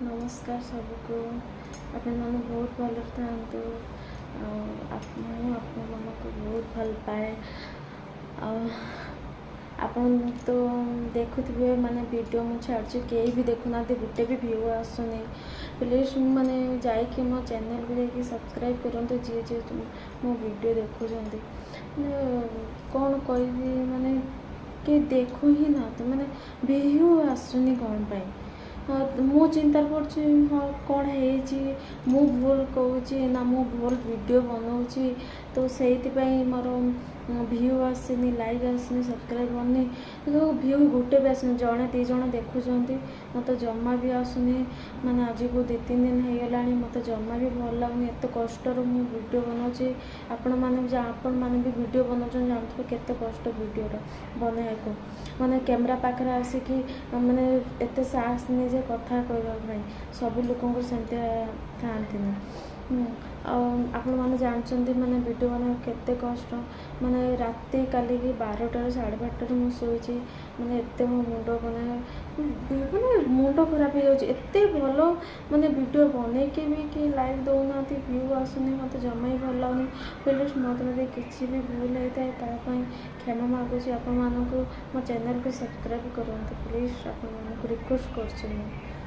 नमस्कार सबको। आपण मैंने बहुत भल था आपको बहुत भल पाए। आपण तो देखुवे माने वीडियो मुझे छाड़ी कई भी देखुना गोटे भी व्यू आसुनी। प्लीज मैंने जाकि मो चैनल को जाकि सब्सक्राइब करूँ जी जी मो वीडियो देखुं कौन कह माने कि देखु ही ना तो मैंने व्यू आसुनी कौन पाई। मु चिंता पड़ी हाँ कौन है मु भूल कहूँ ना मु भूल वीडियो बनाऊँगी तो से मोर व्यू आसनी लाइक आसनी सब्सक्राइब करनी तो व्यू गोटे भी आसनी जड़े दी जन देखुं मत जमा भी आसुनी। माने आज को 2-3 दिन हो गला मत जमा भी भल लगुनि एत कष्ट वीडियो बनाऊँगी। आपण मैंने भी वीडियो बनाऊँ जानते केते कष्ट वीडियो बनाया को माने कैमरा पाखे आसिकी माने एत साहस नहीं जे कथा कहवाई सब लोक सेमती था। आपण मैंने जानते माने वीडियो बना केते कष्ट माने राति काली की 12टार 12:30 मुझे शोची माने एत मो मुंड माने मुंड खराब हो जाते भल माने वीडियो बन भी लाइक दौना व्यू आसुनी मत जमा ही भल लगुनि। प्लीज मत किसी भी भूल होता है क्षमा मागुची। आपण मो चैनल को सब्सक्राइब करूँ प्लीज। आपण रिक्वेस्ट कर